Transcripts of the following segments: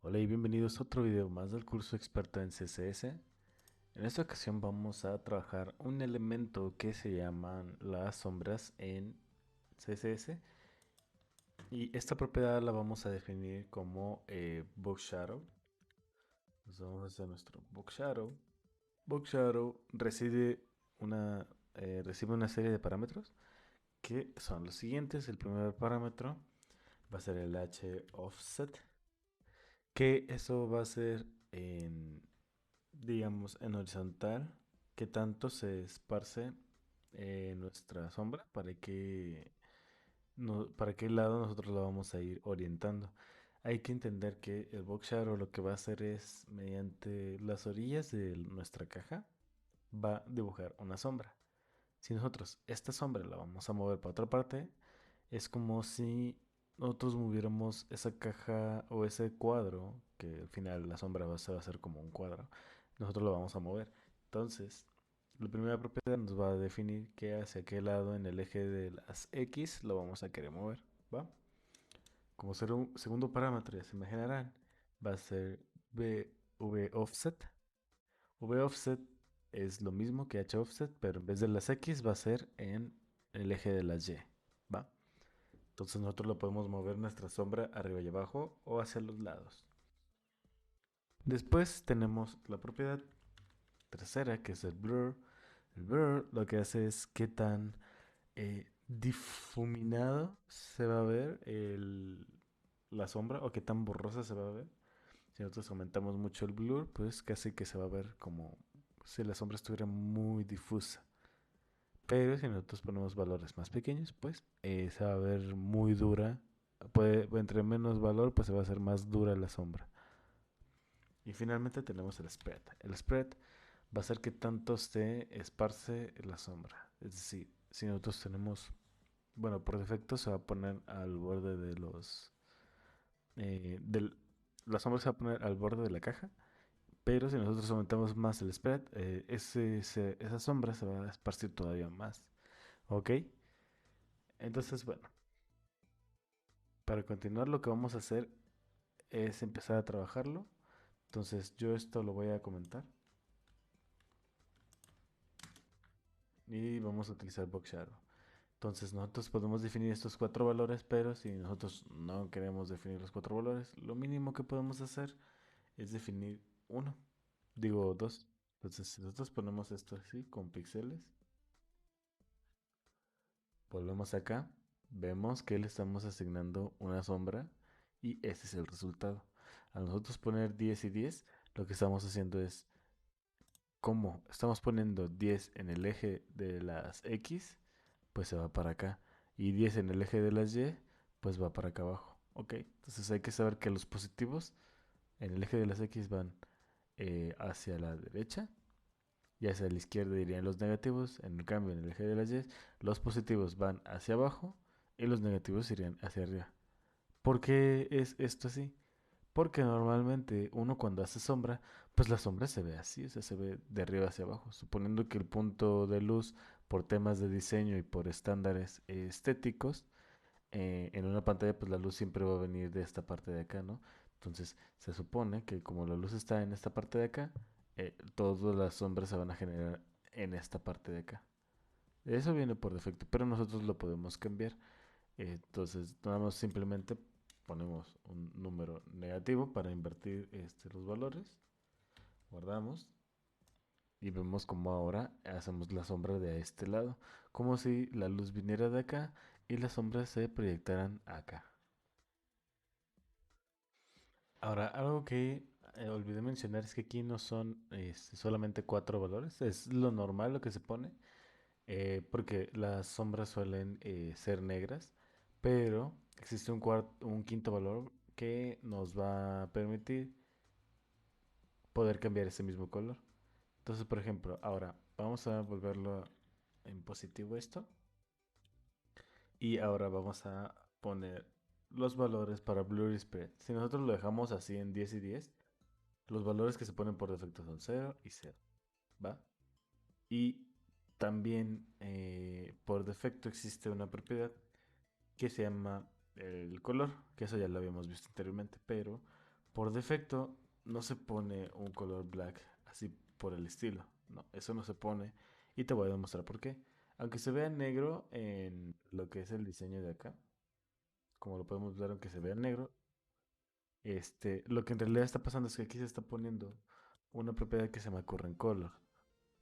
Hola y bienvenidos a otro video más del curso experto en CSS. En esta ocasión vamos a trabajar un elemento que se llaman las sombras en CSS y esta propiedad la vamos a definir como box shadow. Entonces vamos a hacer nuestro box shadow. Box shadow recibe una serie de parámetros que son los siguientes. El primer parámetro va a ser el h offset, que eso va a ser en, digamos, en horizontal, que tanto se esparce nuestra sombra, para qué lado nosotros la vamos a ir orientando. Hay que entender que el box shadow lo que va a hacer es, mediante las orillas de nuestra caja, va a dibujar una sombra. Si nosotros esta sombra la vamos a mover para otra parte, es como si nosotros moviéramos esa caja o ese cuadro, que al final la sombra se va a hacer como un cuadro, nosotros lo vamos a mover. Entonces, la primera propiedad nos va a definir que hacia qué lado en el eje de las X lo vamos a querer mover, ¿va? Como segundo parámetro, ya se imaginarán, va a ser v offset. V offset es lo mismo que h offset, pero en vez de las X va a ser en el eje de las Y, ¿va? Entonces nosotros lo podemos mover nuestra sombra arriba y abajo o hacia los lados. Después tenemos la propiedad tercera, que es el blur. El blur lo que hace es qué tan difuminado se va a ver la sombra o qué tan borrosa se va a ver. Si nosotros aumentamos mucho el blur, pues casi que se va a ver como si la sombra estuviera muy difusa. Pero si nosotros ponemos valores más pequeños, pues se va a ver muy dura. Entre menos valor, pues se va a hacer más dura la sombra. Y finalmente tenemos el spread. El spread va a ser que tanto se esparce la sombra. Es decir, si nosotros tenemos, bueno, por defecto se va a poner al borde de la sombra se va a poner al borde de la caja. Pero si nosotros aumentamos más el spread, esa sombra se va a esparcir todavía más. ¿Ok? Entonces, bueno, para continuar lo que vamos a hacer es empezar a trabajarlo. Entonces yo esto lo voy a comentar y vamos a utilizar Box Shadow. Entonces nosotros podemos definir estos cuatro valores, pero si nosotros no queremos definir los cuatro valores, lo mínimo que podemos hacer es definir uno, digo dos. Entonces si nosotros ponemos esto así con píxeles, volvemos acá, vemos que le estamos asignando una sombra y ese es el resultado. Al nosotros poner 10 y 10, lo que estamos haciendo es, como estamos poniendo 10 en el eje de las X, pues se va para acá. Y 10 en el eje de las Y, pues va para acá abajo. ¿Ok? Entonces hay que saber que los positivos en el eje de las X van hacia la derecha y hacia la izquierda irían los negativos. En el cambio, en el eje de las Y, los positivos van hacia abajo y los negativos irían hacia arriba. ¿Por qué es esto así? Porque normalmente uno cuando hace sombra, pues la sombra se ve así, o sea, se ve de arriba hacia abajo. Suponiendo que el punto de luz, por temas de diseño y por estándares estéticos, en una pantalla, pues la luz siempre va a venir de esta parte de acá, ¿no? Entonces, se supone que como la luz está en esta parte de acá, todas las sombras se van a generar en esta parte de acá. Eso viene por defecto, pero nosotros lo podemos cambiar. Entonces, nada más simplemente ponemos un número negativo para invertir los valores, guardamos y vemos como ahora hacemos la sombra de este lado, como si la luz viniera de acá y las sombras se proyectaran acá. Ahora, algo que olvidé mencionar es que aquí no son solamente cuatro valores, es lo normal lo que se pone, porque las sombras suelen ser negras, pero existe un quinto valor que nos va a permitir poder cambiar ese mismo color. Entonces, por ejemplo, ahora vamos a volverlo en positivo esto y ahora vamos a poner los valores para Blur y Spread. Si nosotros lo dejamos así en 10 y 10, los valores que se ponen por defecto son cero y cero, ¿va? Y también por defecto existe una propiedad que se llama el color, que eso ya lo habíamos visto anteriormente, pero Por defecto no se pone un color black así por el estilo. No, eso no se pone. Y te voy a demostrar por qué. Aunque se vea negro en lo que es el diseño de acá, como lo podemos ver aunque se vea negro, lo que en realidad está pasando es que aquí se está poniendo una propiedad que se llama current color.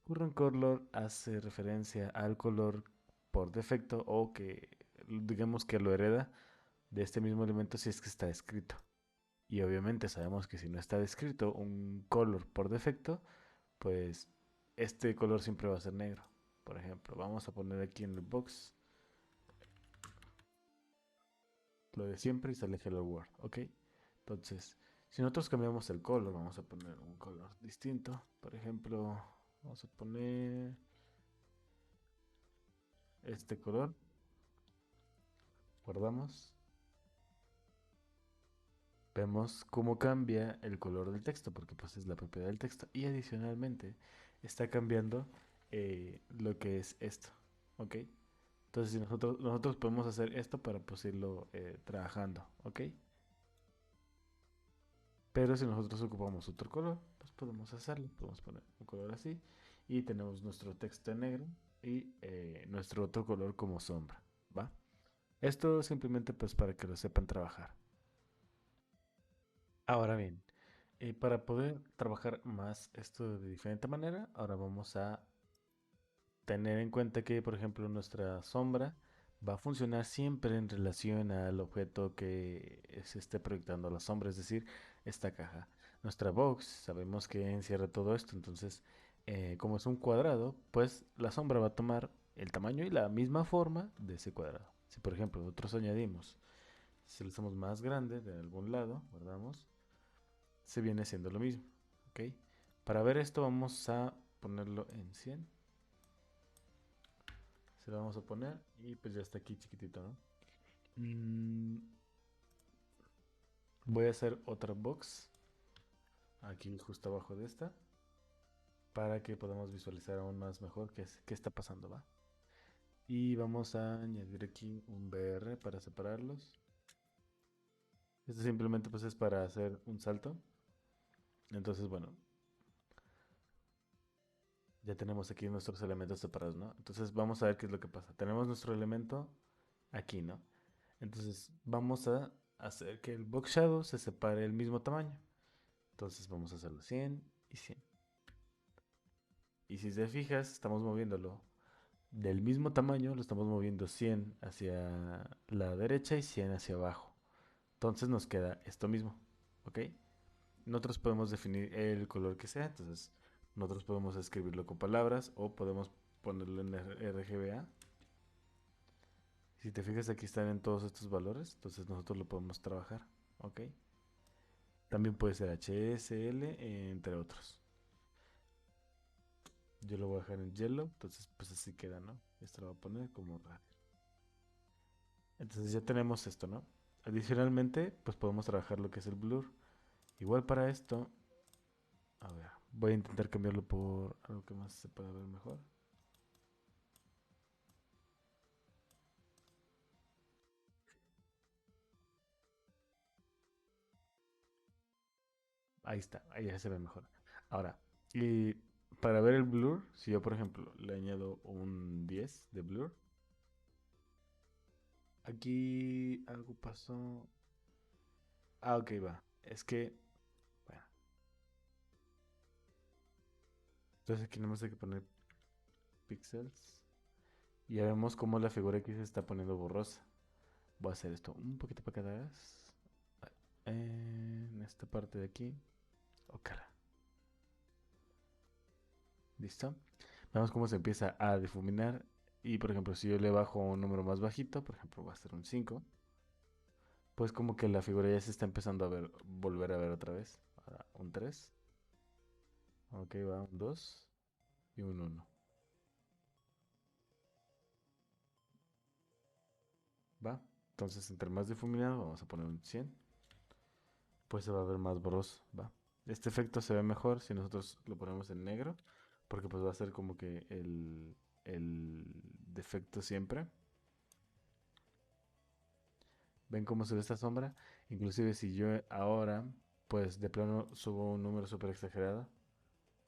Current color hace referencia al color por defecto o que digamos que lo hereda de este mismo elemento si es que está escrito. Y obviamente sabemos que si no está descrito un color por defecto, pues este color siempre va a ser negro. Por ejemplo, vamos a poner aquí en el box lo de siempre y sale Hello World, ¿ok? Entonces, si nosotros cambiamos el color, vamos a poner un color distinto. Por ejemplo, vamos a poner este color, guardamos, vemos cómo cambia el color del texto, porque pues es la propiedad del texto. Y adicionalmente está cambiando lo que es esto, ¿ok? Entonces si nosotros podemos hacer esto para pues irlo trabajando, ¿ok? Pero si nosotros ocupamos otro color, pues podemos hacerlo. Podemos poner un color así y tenemos nuestro texto en negro y nuestro otro color como sombra, ¿va? Esto simplemente pues para que lo sepan trabajar. Ahora bien, para poder trabajar más esto de diferente manera, ahora vamos a tener en cuenta que, por ejemplo, nuestra sombra va a funcionar siempre en relación al objeto que se esté proyectando la sombra, es decir, esta caja. Nuestra box sabemos que encierra todo esto, entonces, como es un cuadrado, pues la sombra va a tomar el tamaño y la misma forma de ese cuadrado. Si, por ejemplo, nosotros añadimos, si lo hacemos más grande de algún lado, guardamos, se viene siendo lo mismo, ¿ok? Para ver esto vamos a ponerlo en 100. Se lo vamos a poner y pues ya está aquí chiquitito, ¿no? Mm, Voy a hacer otra box aquí justo abajo de esta para que podamos visualizar aún más mejor qué está pasando, ¿va? Y vamos a añadir aquí un BR para separarlos. Esto simplemente pues es para hacer un salto. Entonces, bueno, ya tenemos aquí nuestros elementos separados, ¿no? Entonces vamos a ver qué es lo que pasa. Tenemos nuestro elemento aquí, ¿no? Entonces vamos a hacer que el box shadow se separe el mismo tamaño. Entonces vamos a hacerlo 100 y 100. Y si te fijas, estamos moviéndolo del mismo tamaño, lo estamos moviendo 100 hacia la derecha y 100 hacia abajo. Entonces nos queda esto mismo, ¿ok? Nosotros podemos definir el color que sea, entonces nosotros podemos escribirlo con palabras o podemos ponerlo en RGBA. Si te fijas, aquí están en todos estos valores, entonces nosotros lo podemos trabajar, ¿ok? También puede ser HSL, entre otros. Yo lo voy a dejar en yellow, entonces pues así queda, ¿no? Esto lo voy a poner como radio. Entonces ya tenemos esto, ¿no? Adicionalmente, pues podemos trabajar lo que es el blur. Igual para esto, a ver, voy a intentar cambiarlo por algo que más se pueda ver mejor. Ahí está, ahí ya se ve mejor. Ahora, y para ver el blur, si yo por ejemplo le añado un 10 de blur, aquí algo pasó. Ah, ok, va. Es que, bueno, entonces aquí nomás hay que poner pixels. Y ya vemos cómo la figura aquí se está poniendo borrosa. Voy a hacer esto un poquito para acá atrás. En esta parte de aquí. Ojalá. ¿Listo? Vemos cómo se empieza a difuminar. Y por ejemplo, si yo le bajo un número más bajito, por ejemplo, va a ser un 5, pues como que la figura ya se está empezando a ver, volver a ver otra vez. Ahora, un 3. Ok, va un 2 y un 1. ¿Va? Entonces, entre más difuminado, vamos a poner un 100. Pues se va a ver más borroso, ¿va? Este efecto se ve mejor si nosotros lo ponemos en negro, porque pues va a ser como que el defecto siempre. ¿Ven cómo se ve esta sombra? Inclusive si yo ahora pues de plano subo un número súper exagerado,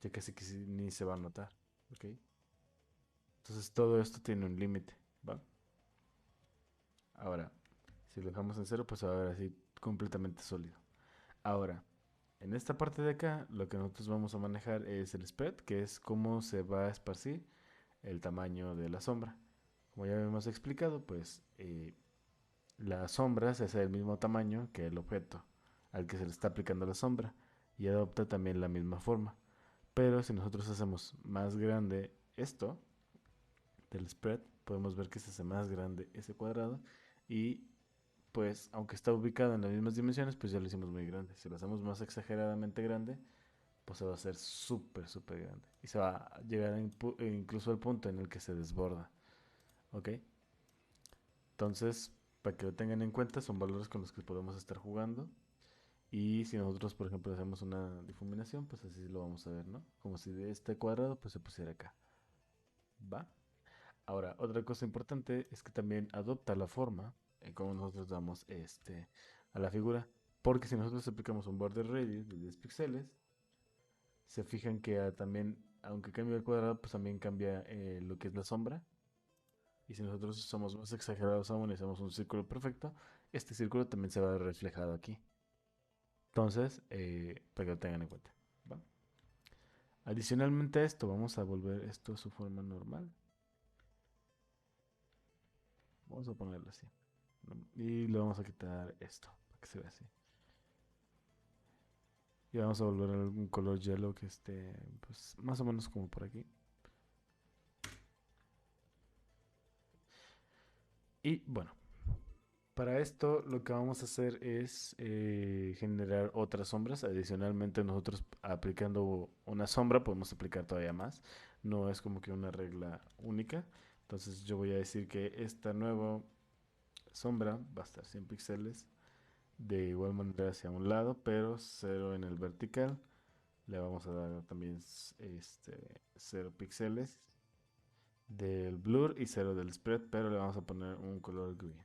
ya casi que ni se va a notar, ¿ok? Entonces todo esto tiene un límite, ¿va? Ahora, si lo dejamos en cero, pues se va a ver así completamente sólido. Ahora, en esta parte de acá, lo que nosotros vamos a manejar es el spread, que es cómo se va a esparcir el tamaño de la sombra. Como ya hemos explicado, pues la sombra se hace del mismo tamaño que el objeto al que se le está aplicando la sombra y adopta también la misma forma. Pero si nosotros hacemos más grande esto del spread, podemos ver que se hace más grande ese cuadrado y pues aunque está ubicado en las mismas dimensiones, pues ya lo hicimos muy grande. Si lo hacemos más exageradamente grande, pues se va a hacer súper, súper grande. Y se va a llegar incluso al punto en el que se desborda. ¿Ok? Entonces, para que lo tengan en cuenta, son valores con los que podemos estar jugando. Y si nosotros, por ejemplo, hacemos una difuminación, pues así lo vamos a ver, ¿no? Como si de este cuadrado, pues se pusiera acá. ¿Va? Ahora, otra cosa importante es que también adopta la forma en cómo nosotros damos a la figura. Porque si nosotros aplicamos un border radius de 10 píxeles, se fijan que también, aunque cambie el cuadrado, pues también cambia lo que es la sombra. Y si nosotros somos más exagerados aún y hacemos un círculo perfecto, este círculo también se va a ver reflejado aquí. Entonces, para que lo tengan en cuenta. ¿Va? Adicionalmente a esto, vamos a volver esto a su forma normal. Vamos a ponerlo así. Y le vamos a quitar esto, para que se vea así. Y vamos a volver a algún color yellow que esté, pues, más o menos como por aquí. Y bueno, para esto lo que vamos a hacer es generar otras sombras. Adicionalmente nosotros aplicando una sombra podemos aplicar todavía más. No es como que una regla única. Entonces yo voy a decir que esta nueva sombra va a estar 100 píxeles de igual manera hacia un lado, pero 0 en el vertical. Le vamos a dar también 0 píxeles del blur y 0 del spread, pero le vamos a poner un color green.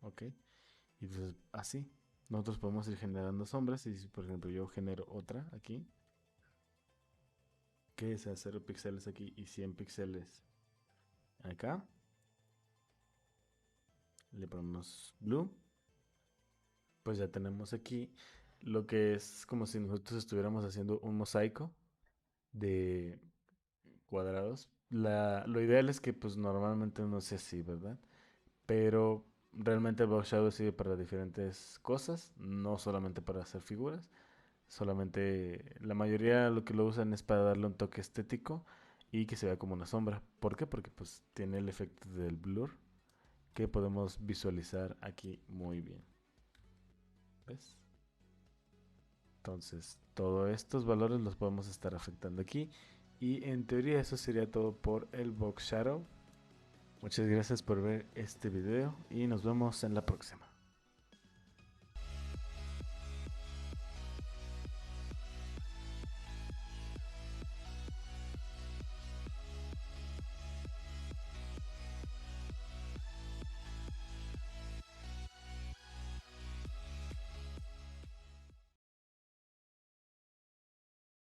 Ok. Y entonces así nosotros podemos ir generando sombras. Y si por ejemplo yo genero otra aquí, que sea 0 píxeles aquí y 100 píxeles acá, le ponemos blue, pues ya tenemos aquí lo que es como si nosotros estuviéramos haciendo un mosaico de cuadrados. Lo ideal es que pues normalmente no sea así, ¿verdad? Pero realmente el box shadow sirve para diferentes cosas, no solamente para hacer figuras. Solamente la mayoría lo que lo usan es para darle un toque estético y que se vea como una sombra. ¿Por qué? Porque pues tiene el efecto del blur que podemos visualizar aquí muy bien. ¿Ves? Entonces, todos estos valores los podemos estar afectando aquí. Y en teoría eso sería todo por el Box Shadow. Muchas gracias por ver este video y nos vemos en la próxima.